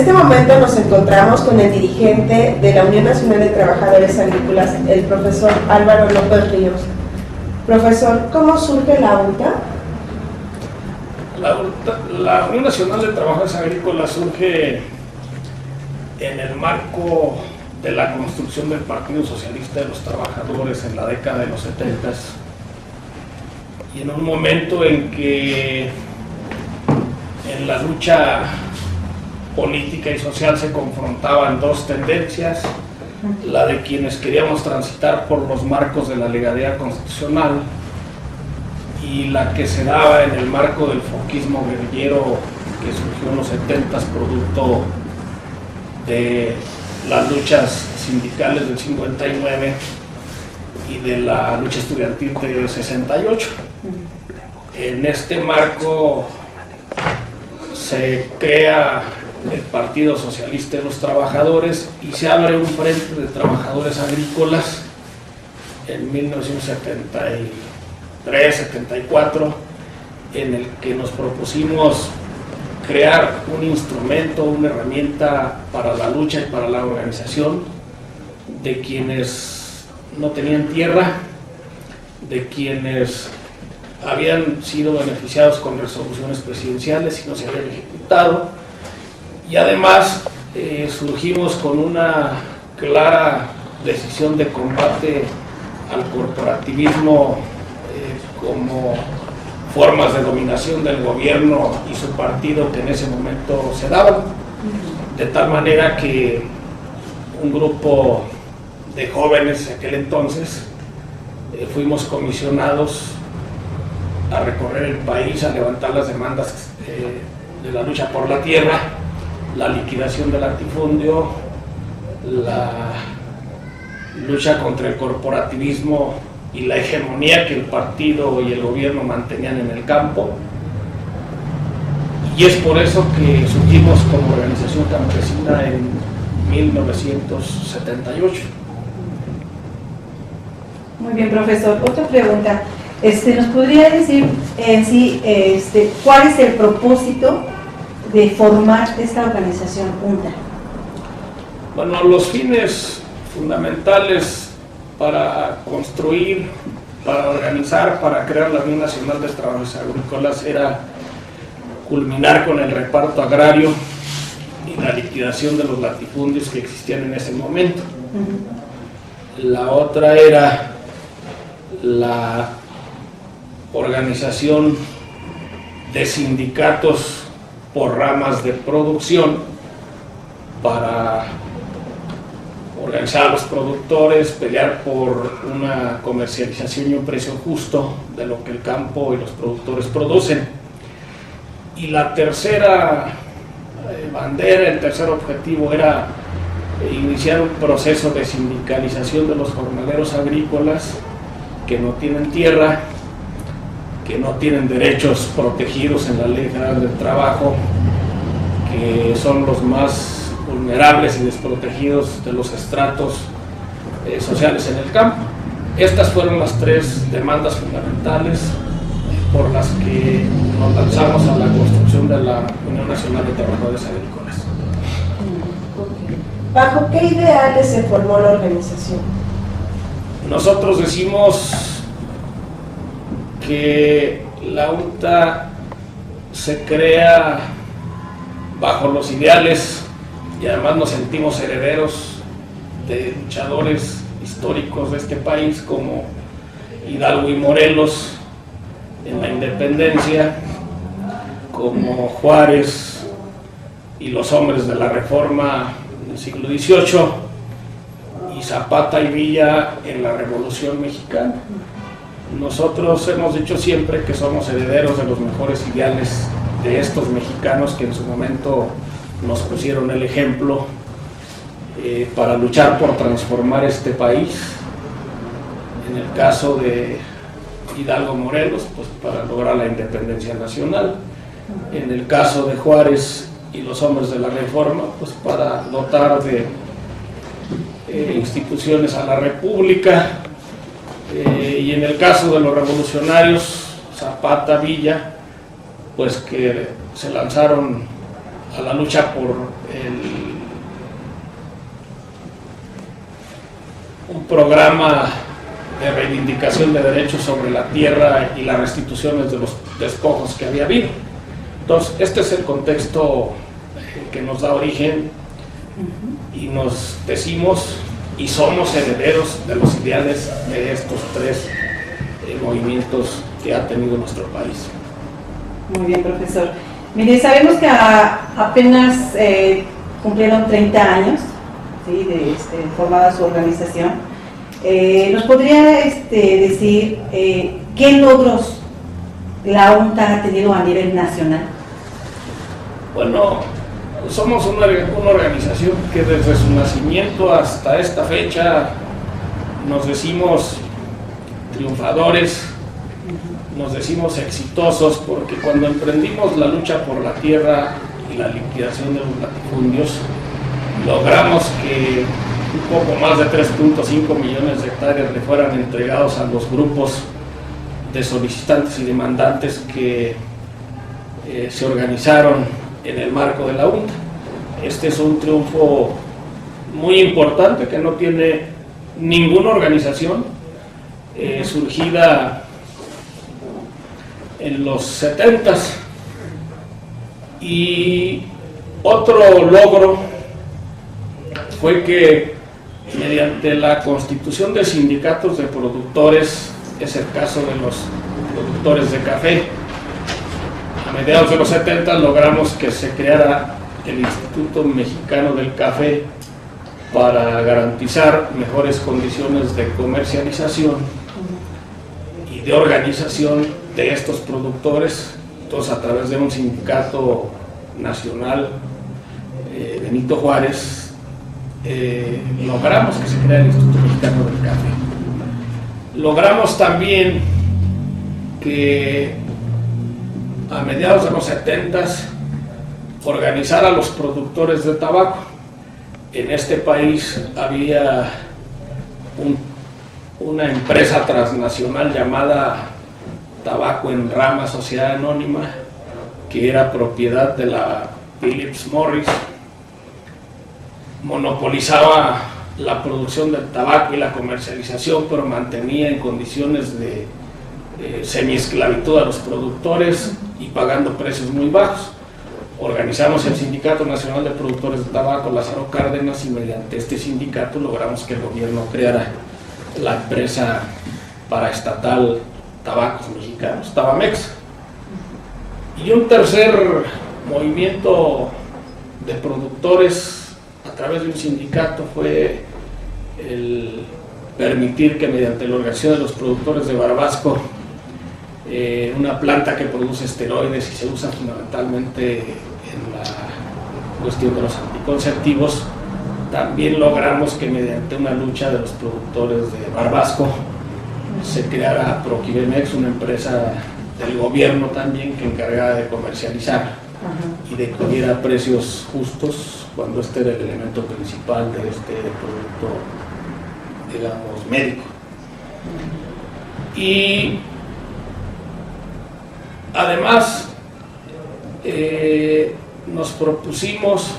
este momento nos encontramos con el dirigente de la Unión Nacional de Trabajadores Agrícolas, el profesor Álvaro López Ríos. Profesor, ¿cómo surge la UNTA? La Unión Nacional de Trabajadores Agrícolas surge en el marco de la construcción del Partido Socialista de los Trabajadores en la década de los 70 y en un momento en que en la lucha política y social se confrontaban dos tendencias, la de quienes queríamos transitar por los marcos de la legalidad constitucional y la que se daba en el marco del foquismo guerrillero que surgió en los 70 producto de las luchas sindicales del 59 y de la lucha estudiantil del 68. En este marco se crea el Partido Socialista de los Trabajadores y se abre un frente de trabajadores agrícolas en 1973-74, en el que nos propusimos crear un instrumento, una herramienta para la lucha y para la organización de quienes no tenían tierra, de quienes habían sido beneficiados con resoluciones presidenciales y no se habían ejecutado, y además surgimos con una clara decisión de combate al corporativismo como formas de dominación del gobierno y su partido que en ese momento se daban, de tal manera que un grupo de jóvenes de aquel entonces fuimos comisionados a recorrer el país, a levantar las demandas de la lucha por la tierra, la liquidación del latifundio, la lucha contra el corporativismo y la hegemonía que el partido y el gobierno mantenían en el campo. Y es por eso que surgimos como organización campesina en 1978. Muy bien, profesor. Otra pregunta. ¿Nos podría decir en sí cuál es el propósito de formar esta organización UNTA? Bueno, los fines fundamentales para construir, para organizar, para crear la Unión Nacional de Trabajadores Agrícolas era culminar con el reparto agrario y la liquidación de los latifundios que existían en ese momento. La otra era la organización de sindicatos por ramas de producción para organizar a los productores, pelear por una comercialización y un precio justo de lo que el campo y los productores producen. Y la tercera bandera, el tercer objetivo era iniciar un proceso de sindicalización de los jornaleros agrícolas que no tienen tierra, que no tienen derechos protegidos en la Ley Federal del Trabajo, que son los más vulnerables y desprotegidos de los estratos sociales en el campo. Estas fueron las tres demandas fundamentales por las que nos lanzamos a la construcción de la Unión Nacional de Trabajadores Agrícolas. ¿Bajo qué ideales se formó la organización? Nosotros decimos que la UNTA se crea bajo los ideales y además nos sentimos herederos de luchadores históricos de este país como Hidalgo y Morelos en la independencia, como Juárez y los hombres de la Reforma del siglo XVIII y Zapata y Villa en la Revolución Mexicana. Nosotros hemos dicho siempre que somos herederos de los mejores ideales de estos mexicanos que en su momento nos pusieron el ejemplo para luchar por transformar este país. En el caso de Hidalgo Morelos, pues para lograr la independencia nacional. En el caso de Juárez y los hombres de la Reforma, pues para dotar de instituciones a la República. Y en el caso de los revolucionarios, Zapata, Villa, pues que se lanzaron a la lucha por un programa de reivindicación de derechos sobre la tierra y las restituciones de los despojos que había habido. Entonces, este es el contexto que nos da origen, y nos decimos y somos herederos de los ideales de estos tres movimientos que ha tenido nuestro país. Muy bien, profesor. Mire, sabemos que apenas cumplieron 30 años, ¿sí?, de formada su organización. ¿Nos podría decir qué logros la UNTA ha tenido a nivel nacional? Bueno, somos una organización que desde su nacimiento hasta esta fecha nos decimos triunfadores, nos decimos exitosos, porque cuando emprendimos la lucha por la tierra y la liquidación de los latifundios, logramos que un poco más de 3.5 millones de hectáreas le fueran entregados a los grupos de solicitantes y demandantes que se organizaron en el marco de la UNTA. Este es un triunfo muy importante que no tiene ninguna organización, surgida en los 70s. Y otro logro fue que mediante la constitución de sindicatos de productores, es el caso de los productores de café, a mediados de los 70 logramos que se creara el Instituto Mexicano del Café para garantizar mejores condiciones de comercialización y de organización de estos productores. Entonces, a través de un sindicato nacional, Benito Juárez, logramos que se creara el Instituto Mexicano del Café. Logramos también que a mediados de los 70s organizar a los productores de tabaco. En este país había una empresa transnacional llamada Tabaco en Rama Sociedad Anónima, que era propiedad de la Philip Morris, monopolizaba la producción del tabaco y la comercialización, pero mantenía en condiciones de semiesclavitud a los productores y pagando precios muy bajos. Organizamos el Sindicato Nacional de Productores de Tabaco, Lázaro Cárdenas, y mediante este sindicato logramos que el gobierno creara la empresa paraestatal Tabacos Mexicanos, Tabamex. Y un tercer movimiento de productores a través de un sindicato fue el permitir que mediante la organización de los productores de Barbasco, una planta que produce esteroides y se usa fundamentalmente en la cuestión de los anticonceptivos, también logramos que mediante una lucha de los productores de Barbasco se creara Proquibemex, una empresa del gobierno también que encargada de comercializar y de que hubiera precios justos, cuando este era el elemento principal de este producto, digamos, médico. Y además nos propusimos